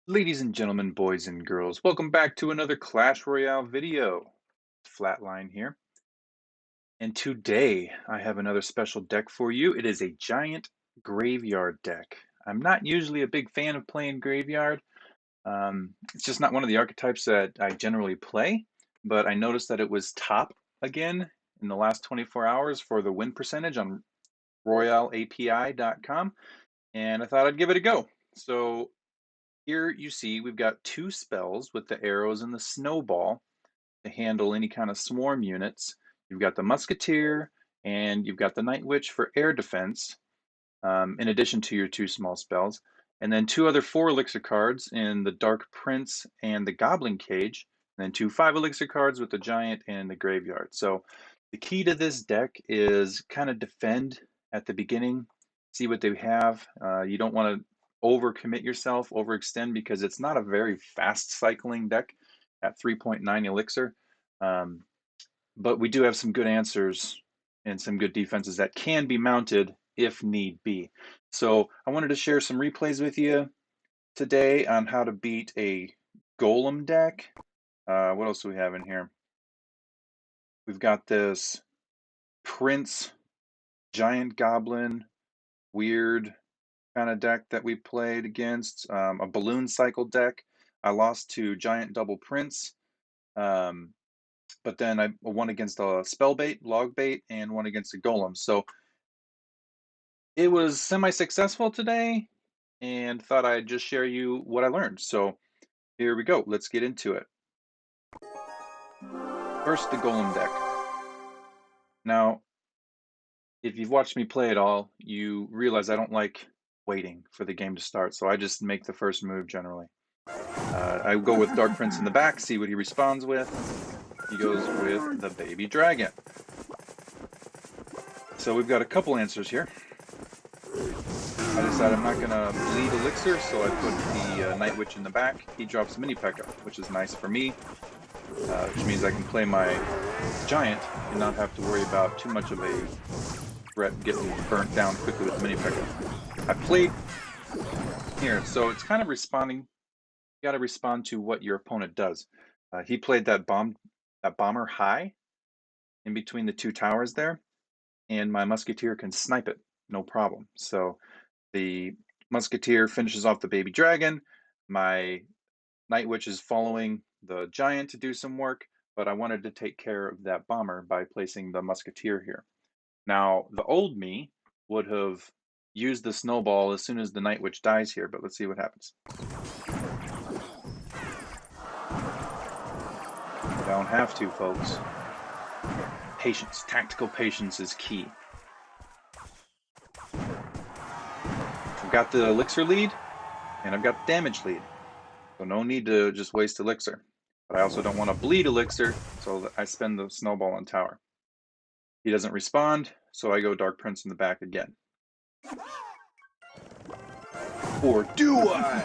Ladies and gentlemen, boys and girls, welcome back to another Clash Royale video. Flatline here. And today I have another special deck for you. It is a giant graveyard deck. I'm not usually a big fan of playing graveyard. It's just not one of the archetypes that I generally play, but I noticed that it was top again in the last 24 hours for the win percentage on royaleapi.com, and I thought I'd give it a go. So here you see we've got two spells with the arrows and the snowball to handle any kind of swarm units. You've got the Musketeer and you've got the Night Witch for air defense, in addition to your two small spells. And then two other 4 elixir cards in the Dark Prince and the Goblin Cage. And then two 5 elixir cards with the Giant and the Graveyard. So the key to this deck is kind of defend at the beginning, see what they have. You don't want to overcommit yourself, overextend, because it's not a very fast cycling deck at 3.9 elixir. But we do have some good answers and some good defenses that can be mounted if need be. So I wanted to share some replays with you today on how to beat a Golem deck. What else do we have in here? We've got this Prince, Giant Goblin, weird kind of deck that we played against, a balloon cycle deck. I lost to Giant Double Prince, but then I won against a Spellbait, Logbait, and one against a Golem. So it was semi-successful today, and thought I'd just share you what I learned. So here we go. Let's get into it. First, the Golem deck. Now, if you've watched me play at all, you realize I don't like waiting for the game to start, so I just make the first move generally. I go with Dark Prince in the back, see what he responds with. He goes with the Baby Dragon. So we've got a couple answers here. I decided I'm not going to bleed elixir, so I put the Night Witch in the back. He drops Mini P.E.K.K.A, which is nice for me, which means I can play my Giant and not have to worry about too much of a threat getting burnt down quickly with Mini P.E.K.K.A. I played here, so it's kind of responding. You got to respond to what your opponent does. He played that bomber high in between the two towers there, and my Musketeer can snipe it, no problem. So the Musketeer finishes off the Baby Dragon. My Night Witch is following the Giant to do some work, but I wanted to take care of that bomber by placing the Musketeer here. Now, the old me would have used the snowball as soon as the Night Witch dies here, but let's see what happens. You don't have to, folks. Patience, tactical patience is key. I've got the elixir lead, and I've got the damage lead. So no need to just waste elixir. But I also don't want to bleed elixir, so I spend the snowball on tower. He doesn't respond, so I go Dark Prince in the back again. Or do I?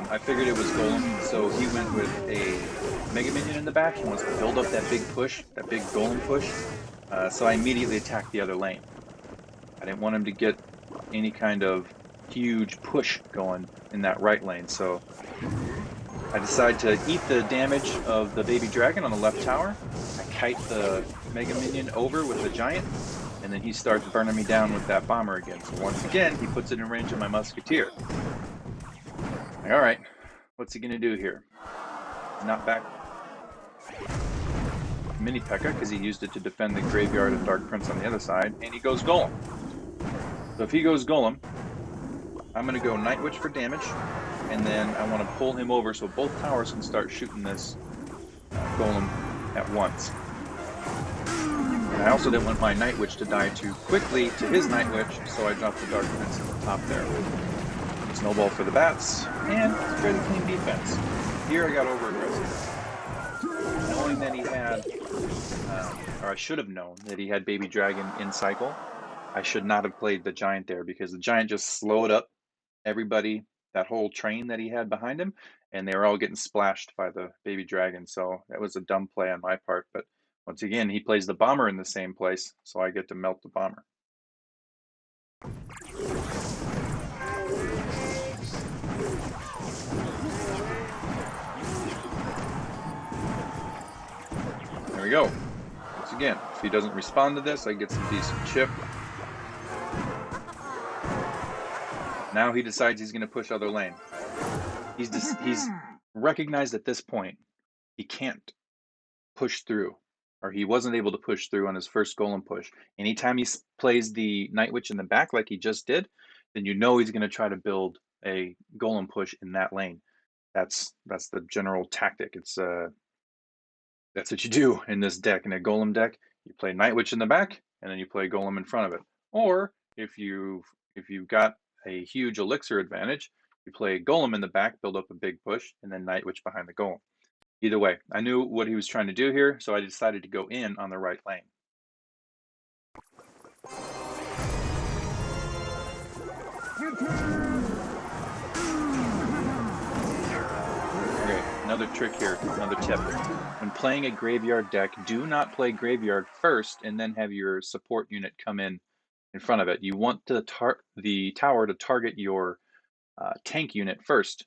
I figured it was Golem, so he went with a Mega Minion in the back. He wants to build up that big push, that big Golem push. So I immediately attacked the other lane. I didn't want him to get any kind of huge push going in that right lane, so I decide to eat the damage of the Baby Dragon on the left tower. I kite the Mega Minion over with the Giant, and then he starts burning me down with that bomber again. So once again, he puts it in range of my Musketeer. Like, all right, what's he gonna do here? Not back Mini P.E.K.K.A because he used it to defend the Graveyard and Dark Prince on the other side, and he goes Golem. So if he goes Golem, I'm gonna go Night Witch for damage, and then I want to pull him over so both towers can start shooting this Golem at once. And I also didn't want my Night Witch to die too quickly to his Night Witch, so I dropped the Dark Prince at the top there. Snowball for the bats, and fairly clean defense. Here I got over aggressive. Knowing that he had, or I should have known that he had Baby Dragon in cycle, I should not have played the Giant there, because the Giant just slowed up everybody, that whole train that he had behind him, and they were all getting splashed by the Baby Dragon. So that was a dumb play on my part, but once again, he plays the bomber in the same place, so I get to melt the bomber. we go. Once again, if he doesn't respond to this, I get some decent chip. Now he decides he's going to push other lane. He's recognized at this point he can't push through, or he wasn't able to push through on his first golem push. Anytime he plays the Night Witch in the back like he just did, then you know he's going to try to build a golem push in that lane. That's the general tactic. It's that's what you do in this deck. In a golem deck, you play Night Witch in the back, and then you play golem in front of it. Or if you've got a huge elixir advantage, you play golem in the back, build up a big push, and then Night Witch behind the golem. Either way, I knew what he was trying to do here, so I decided to go in on the right lane. Okay, another trick here, another tip. When playing a graveyard deck, do not play graveyard first and then have your support unit come in front of it. You want the tower to target your tank unit first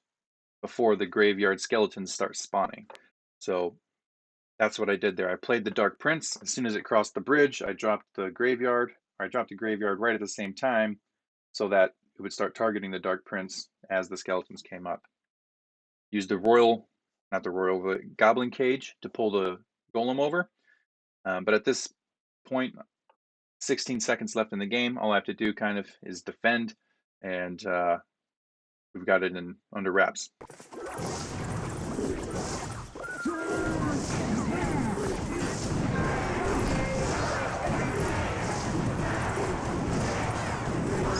before the graveyard skeletons start spawning. So that's what I did there. I played the Dark Prince. As soon as it crossed the bridge, I dropped the graveyard. I dropped the graveyard right at the same time so that it would start targeting the Dark Prince as the skeletons came up. Used the Goblin Cage to pull the golem over. But at this point, 16 seconds left in the game. All I have to do kind of is defend, and we've got it under wraps.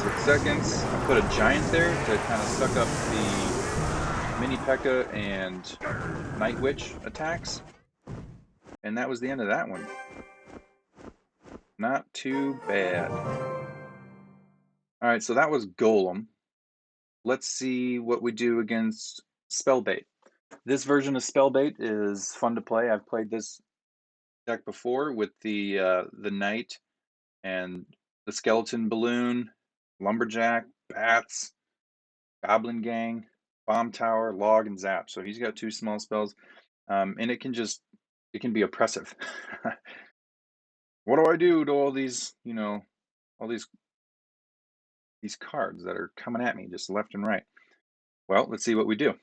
6 seconds. I put a giant there to kind of suck up the mini P.E.K.K.A. and Night Witch attacks. And that was the end of that one. Not too bad. Alright, so that was Golem. Let's see what we do against Spellbait. This version of Spellbait is fun to play. I've played this deck before with the Knight and the Skeleton Balloon, Lumberjack, Bats, Goblin Gang, Bomb Tower, Log, and Zap. So he's got 2 small spells, and it can be oppressive. What do I do to all these, all these cards that are coming at me just left and right? Well, let's see what we do.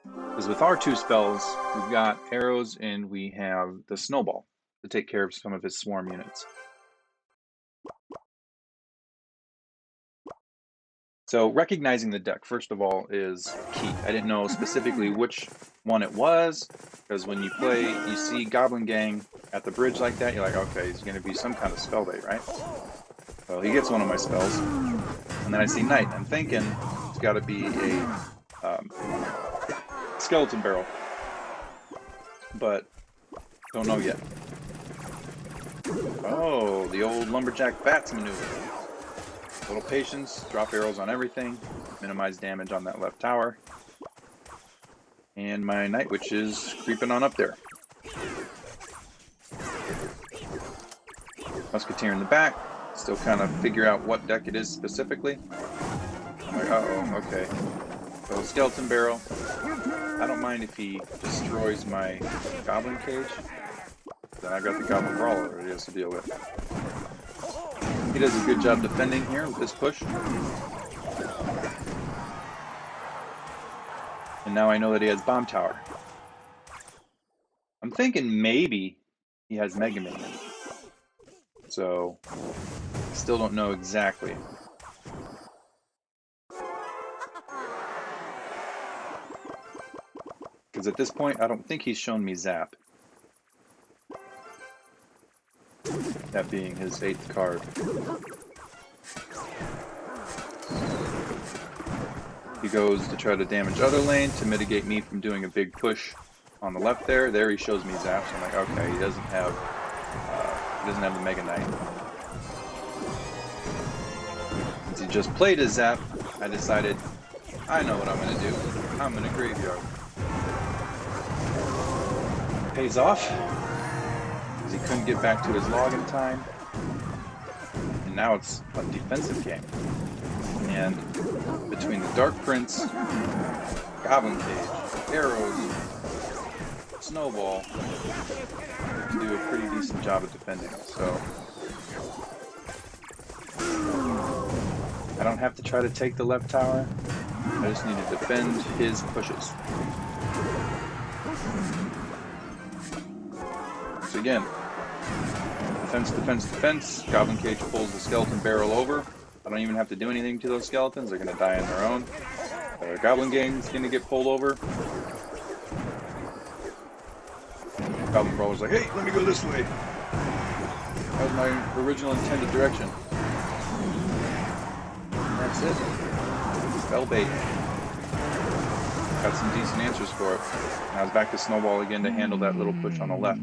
Because with our 2 spells, we've got arrows and we have the snowball to take care of some of his swarm units. So recognizing the deck, first of all, is key. I didn't know specifically which one it was, because when you see Goblin Gang at the bridge like that, you're like, okay, he's going to be some kind of spell bait, right? Well, he gets one of my spells, and then I see Knight. I'm thinking it's got to be a skeleton barrel, but don't know yet. Oh, the old Lumberjack Bats maneuver. A little patience, drop arrows on everything, minimize damage on that left tower. And my Night Witch is creeping on up there. Musketeer in the back, still kind of figure out what deck it is specifically. I'm like, uh-oh, okay. So Skeleton Barrel. I don't mind if he destroys my Goblin Cage. Then I've got the Goblin Brawler that he has to deal with. He does a good job defending here with this push. And now I know that he has Bomb Tower. I'm thinking maybe he has Mega Minion. So, still don't know exactly. Because at this point, I don't think he's shown me Zap. That being his 8th card. He goes to try to damage other lane to mitigate me from doing a big push on the left there. There he shows me Zap, so I'm like, okay, he doesn't have the Mega Knight. Since he just played his Zap, I decided, I know what I'm going to do. I'm going to Graveyard. Pays off. He couldn't get back to his log in time, and now it's a defensive game. And between the Dark Prince, Goblin Cage, arrows, snowball to do a pretty decent job of defending. So I don't have to try to take the left tower. I just need to defend his pushes. So again, defense, defense, defense. Goblin Cage pulls the skeleton barrel over. I don't even have to do anything to those skeletons. They're going to die on their own. Goblin Gang's going to get pulled over. Goblin Brawler's like, hey, let me go this way. That was my original intended direction. And that's it. Spell bait. Got some decent answers for it. Now it's back to Snowball again to handle that little push on the left.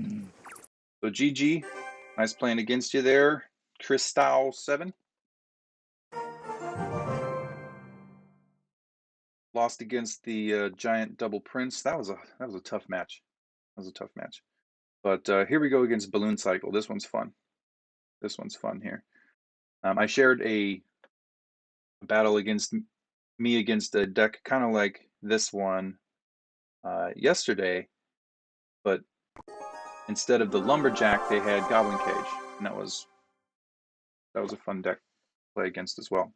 So GG. Nice playing against you there, Crystal7. Lost against the Giant Double Prince. That was a tough match. That was a tough match. But here we go against Balloon Cycle. This one's fun. This one's fun here. I shared a battle against me against a deck kind of like this one yesterday, but instead of the Lumberjack, they had Goblin Cage, and that was a fun deck to play against as well.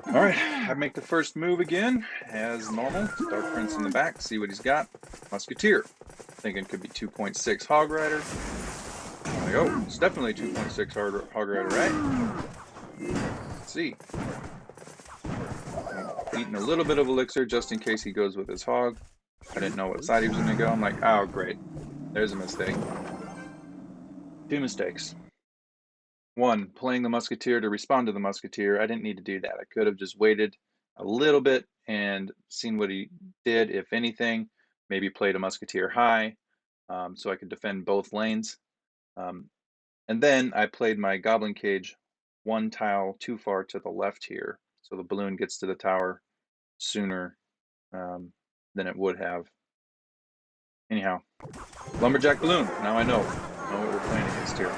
All right, I make the first move again, as normal. Dark Prince in the back, see what he's got. Musketeer. Thinking could be 2.6 Hog Rider. Like, oh, it's definitely 2.6 Hog Rider, right? Let's see. I'm eating a little bit of elixir just in case he goes with his hog. I didn't know what side he was going to go. I'm like, oh, great. There's a mistake. Two mistakes. One, playing the Musketeer to respond to the Musketeer. I didn't need to do that. I could have just waited a little bit and seen what he did, if anything. Maybe played a Musketeer high so I could defend both lanes. And then I played my Goblin Cage one tile too far to the left here. So the balloon gets to the tower sooner than it would have. Anyhow, Lumberjack Balloon. Now I know what we're playing against here.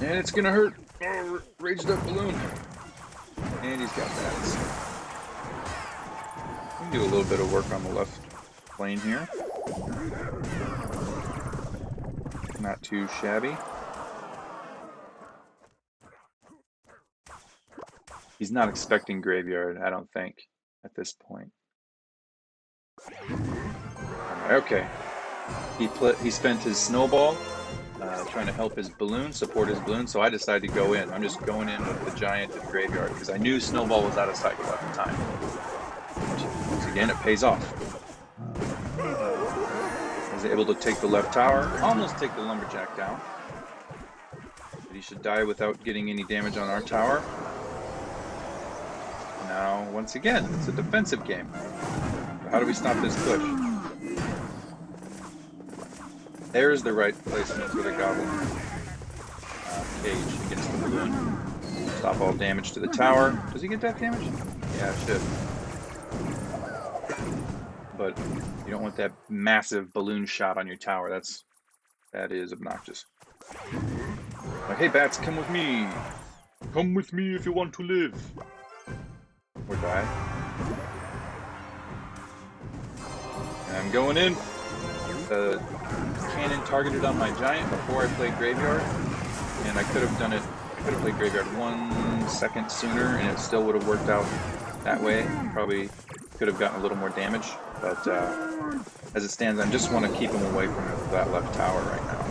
And it's gonna hurt. Oh, raged up balloon. And he's got bats. We can do a little bit of work on the left lane here. Not too shabby. He's not expecting graveyard, I don't think, at this point. Okay. He spent his snowball trying to help his balloon, support his balloon, so I decided to go in. I'm just going in with the giant and graveyard because I knew snowball was out of cycle at the time. Once again, it pays off. I was able to take the left tower, almost take the lumberjack down. But he should die without getting any damage on our tower. Now, once again, it's a defensive game. How do we stop this push? There's the right placement for the Goblin Cage against the balloon. Stop all damage to the tower. Does he get that damage? Yeah, it should. But you don't want that massive balloon shot on your tower. That is obnoxious. Like, hey bats, come with me. Come with me if you want to live. Or die. And I'm going in. The cannon targeted on my giant before I played graveyard, and I could have done it. I could have played graveyard 1 second sooner, and it still would have worked out that way. Probably could have gotten a little more damage, but as it stands, I just want to keep him away from that left tower right now.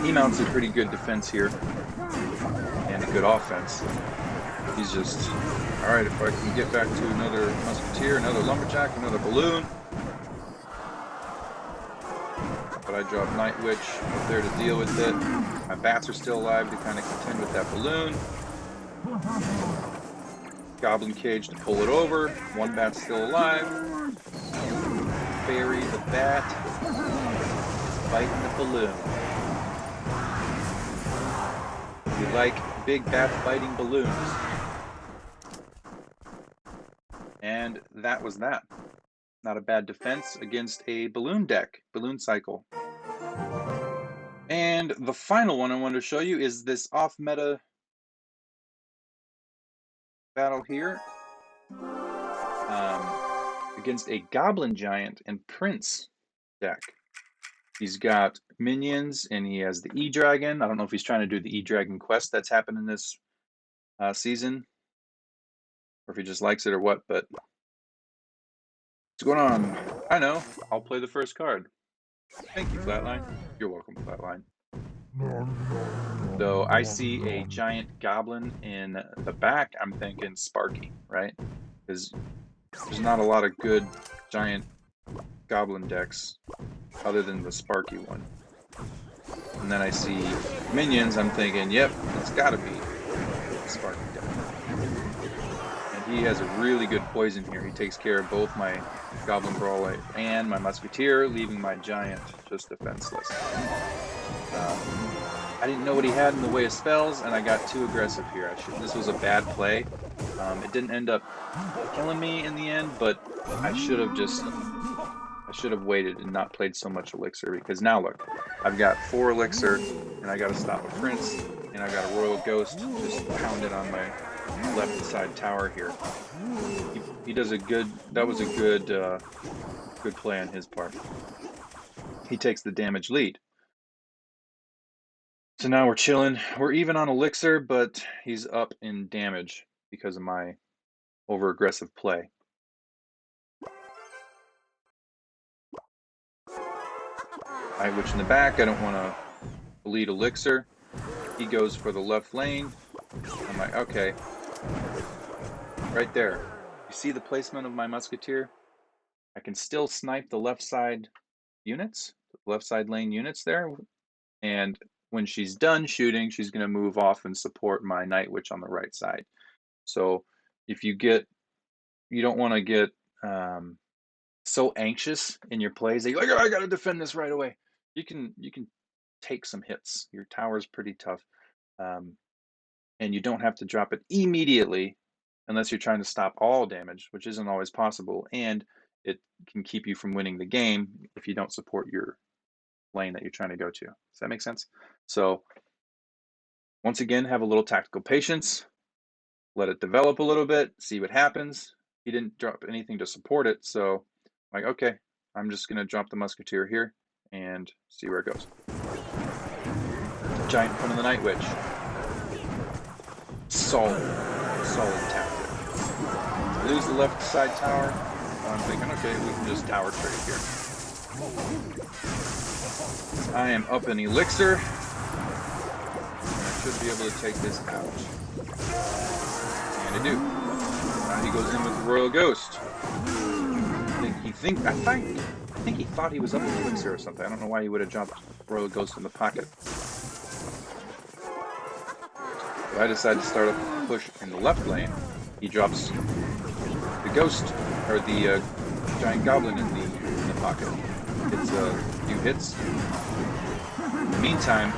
He mounts a pretty good defense here, and a good offense. He's just, all right, if I can get back to another musketeer, another lumberjack, another balloon. But I dropped Night Witch up there to deal with it. My bats are still alive to kind of contend with that balloon. Goblin Cage to pull it over. One bat's still alive. Bury the bat. Biting the balloon. We like big bats biting balloons. And that was that. Not a bad defense against a balloon deck, balloon cycle. And the final one I wanted to show you is this off-meta battle here against a Goblin Giant and Prince deck. He's got minions and he has the E-Dragon. I don't know if he's trying to do the E-Dragon quest that's happening this season, or if he just likes it or what, but what's going on? I know. I'll play the first card. Thank you, Flatline. You're welcome, Flatline. So I see a Giant Goblin in the back. I'm thinking Sparky, right? Because there's not a lot of good Giant Goblin decks other than the Sparky one. And then I see minions. I'm thinking, yep, it's got to be the Sparky deck. And he has a really good poison here. He takes care of both my Goblin Brawler and my Musketeer, leaving my Giant just defenseless. I didn't know what he had in the way of spells, and I got too aggressive here. This was a bad play. It didn't end up killing me in the end, but I should have waited and not played so much Elixir, because now look, I've got 4 Elixir, and I got to stop a Prince, and I got a Royal Ghost just pounded on my left side tower here. He does a good. That was a good play on his part. He takes the damage lead. So now we're chilling. We're even on Elixir, but he's up in damage because of my over-aggressive play. Night Witch in the back. I don't want to bleed Elixir. He goes for the left lane. I'm like, okay. Right there. You see the placement of my Musketeer? I can still snipe the left side units, left side lane units there. And when she's done shooting, she's going to move off and support my Night Witch on the right side. So if you don't want to get so anxious in your plays that you're like, oh, I got to defend this right away. You can take some hits. Your tower's pretty tough, and you don't have to drop it immediately unless you're trying to stop all damage, which isn't always possible, and it can keep you from winning the game if you don't support your lane that you're trying to go to. Does that make sense? So once again, have a little tactical patience, let it develop a little bit, see what happens. He didn't drop anything to support it, so I'm like, okay, I'm just going to drop the Musketeer here and see where it goes. Giant in front of the Night Witch. Solid tactic. Lose the left side tower. I'm thinking, okay, we can just tower trade here. I am up in Elixir. I should be able to take this out. And I do. Now he goes in with the Royal Ghost. I think he thought he was up in Elixir or something. I don't know why he would have dropped Royal Ghost in the pocket. So I decided to start a push in the left lane. He drops the Ghost, or the Giant Goblin in the pocket. It's a few hits. In the meantime,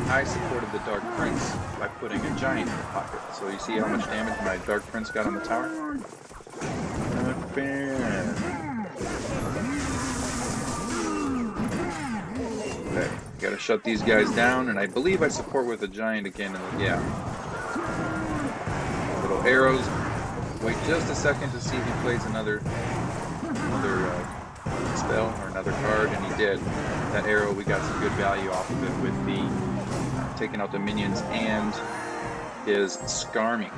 I supported the Dark Prince by putting a Giant in the pocket. So you see how much damage my Dark Prince got on the tower? Not bad. Okay, gotta shut these guys down, and I believe I support with a Giant again. Yeah. Little arrows. Wait just a second to see if he plays another spell or another card, and he did. That arrow, we got some good value off of it with the taking out the minions and his scarming.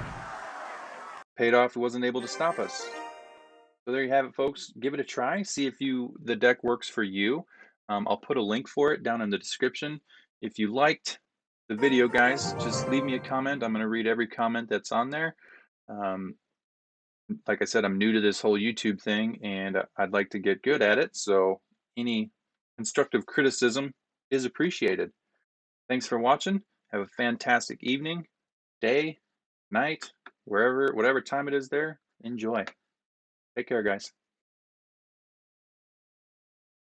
Paid off. He wasn't able to stop us. So there you have it, folks. Give it a try. See if the deck works for you. I'll put a link for it down in the description. If you liked the video, guys, just leave me a comment. I'm going to read every comment that's on there. Like I said, I'm new to this whole YouTube thing, and I'd like to get good at it. So any constructive criticism is appreciated. Thanks for watching. Have a fantastic evening, day, night, whatever time it is there. Enjoy. Take care, guys.